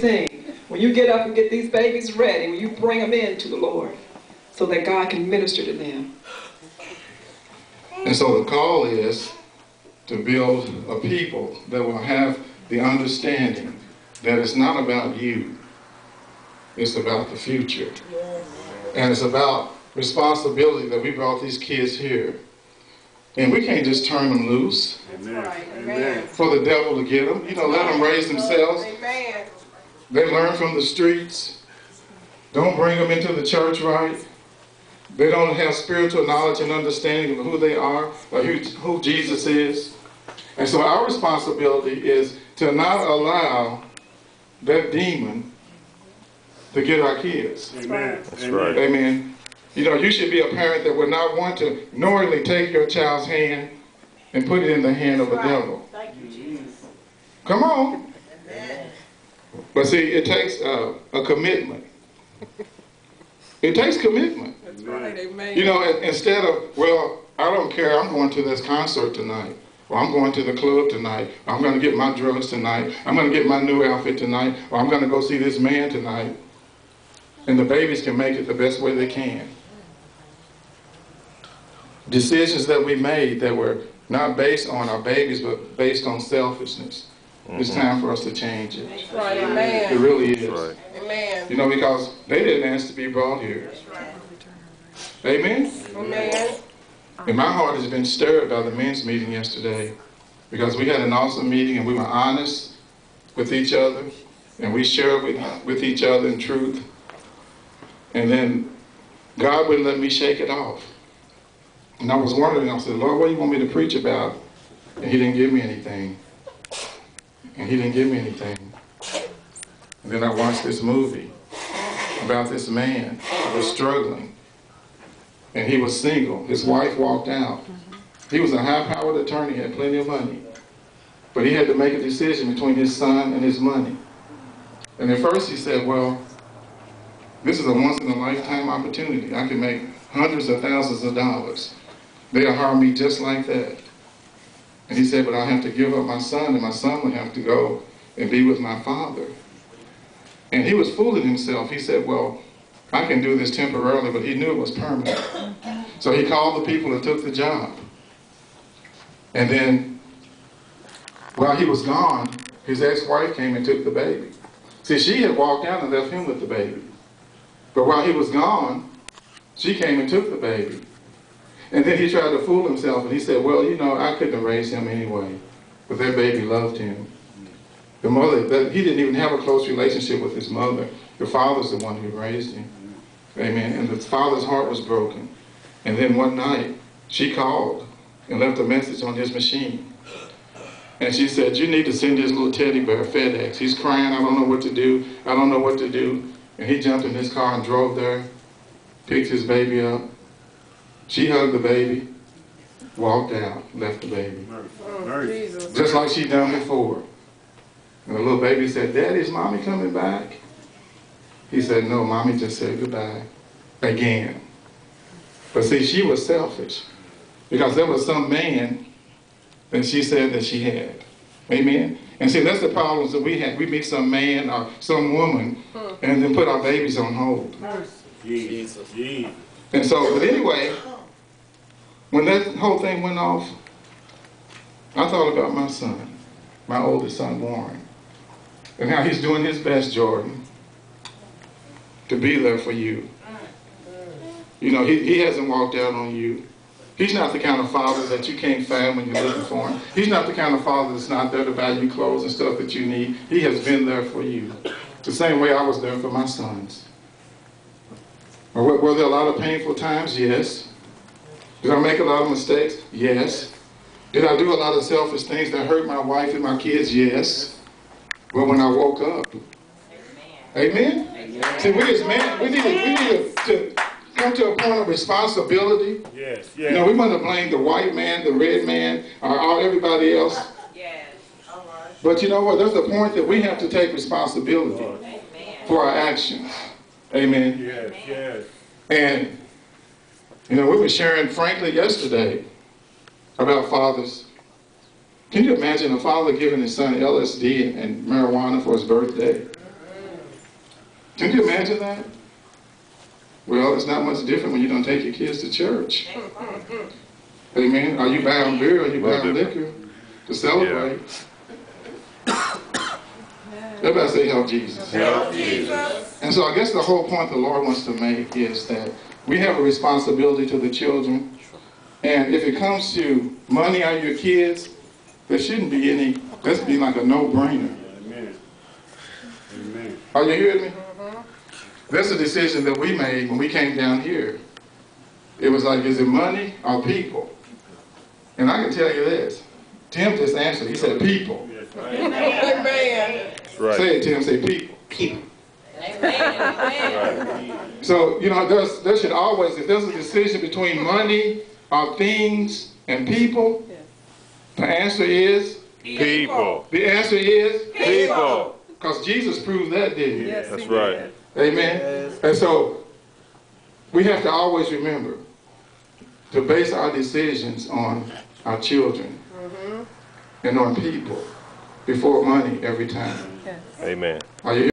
thing. When you get up and get these babies ready, when you bring them in to the Lord, so that God can minister to them. And so the call is to build a people that will have the understanding that it's not about you, it's about the future. And it's about responsibility that we brought these kids here. And we can't just turn them loose. Amen. For the devil to get them. You know, let them raise themselves. Amen. They learn from the streets. Don't bring them into the church right. They don't have spiritual knowledge and understanding of who they are, or who Jesus is. And so our responsibility is to not allow that demon to get our kids. Amen. That's right. Amen. You know, you should be a parent that would not want to knowingly take your child's hand and put it in the hand of the devil. Thank you, Jesus. Come on. Amen. But see, it takes a commitment. It takes commitment. That's right. Amen. You know, instead of, well, I don't care, I'm going to this concert tonight. Or I'm going to the club tonight. Or I'm going to get my drugs tonight. I'm going to get my new outfit tonight. Or I'm going to go see this man tonight. And the babies can make it the best way they can. Decisions that we made that were not based on our babies, but based on selfishness. It's time for us to change it. That's right. Amen. It really is. Right. Amen. You know, because they didn't ask to be brought here. Amen? Amen. And my heart has been stirred by the men's meeting yesterday, because we had an awesome meeting and we were honest with each other and we shared with each other in truth. And then God wouldn't let me shake it off. And I was wondering, I said, Lord, what do you want me to preach about? And he didn't give me anything. And he didn't give me anything. And then I watched this movie about this man who was struggling. And he was single. His wife walked out. He was a high-powered attorney, had plenty of money. But he had to make a decision between his son and his money. And at first he said, well, this is a once-in-a-lifetime opportunity. I can make hundreds of thousands of dollars. They'll hire me just like that. And he said, but I'll have to give up my son, and my son would have to go and be with my father. And he was fooling himself. He said, well, I can do this temporarily, but he knew it was permanent. So he called the people and took the job. And then, while he was gone, his ex-wife came and took the baby. See, she had walked out and left him with the baby. But while he was gone, she came and took the baby. And then he tried to fool himself, and he said, well, you know, I couldn't have raised him anyway. But that baby loved him. The mother, he didn't even have a close relationship with his mother. The father's the one who raised him. Amen. And the father's heart was broken. And then one night, she called and left a message on his machine. And she said, you need to send this little teddy bear FedEx. He's crying, I don't know what to do. I don't know what to do. And he jumped in his car and drove there, picked his baby up. She hugged the baby, walked out, left the baby. Oh, Jesus. Just like she done before. And the little baby said, Daddy, is Mommy coming back? He said, no, Mommy just said goodbye. Again. But see, she was selfish. Because there was some man that she said that she had. Amen? And see, that's the problems that we have. We meet some man or some woman and then put our babies on hold. Jesus. And so, but anyway, when that whole thing went off, I thought about my son, my oldest son, Warren. And how he's doing his best, Jordan, to be there for you. You know, he hasn't walked out on you. He's not the kind of father that you can't find when you're looking for him. He's not the kind of father that's not there to buy you clothes and stuff that you need. He has been there for you. The same way I was there for my sons. Were there a lot of painful times? Yes. Did I make a lot of mistakes? Yes. Did I do a lot of selfish things that hurt my wife and my kids? Yes. But when I woke up, amen? Amen. See, we as men, we need to come to a point of responsibility. Yes, You know, we want to blame the white man, the red man, or everybody else. Yes. All right. But you know what? There's a point that we have to take responsibility for our actions. Amen. Yes. And, you know, we were sharing frankly yesterday about fathers. Can you imagine a father giving his son LSD and marijuana for his birthday? Can you imagine that? Well, it's not much different when you don't take your kids to church. Amen. Are you buying beer or are you buying liquor to celebrate? Everybody say, help Jesus. Help Jesus. And so I guess the whole point the Lord wants to make is that we have a responsibility to the children. And if it comes to money on your kids, there shouldn't be any, that's be like a no-brainer. Amen. Amen. Are you hearing me? That's a decision that we made when we came down here. It was like, is it money or people? And I can tell you this. Tim just answered. He said people. Yes, right. Amen. That's right. Say it, Tim. Say people. Amen. So, you know, there should always, if there's a decision between money or things and people, the answer is, People. the answer is, People. because Jesus proved that, didn't he? Yes, That's he right. did. Amen. And so we have to always remember to base our decisions on our children and on people before money every time. Yes. Amen. Are you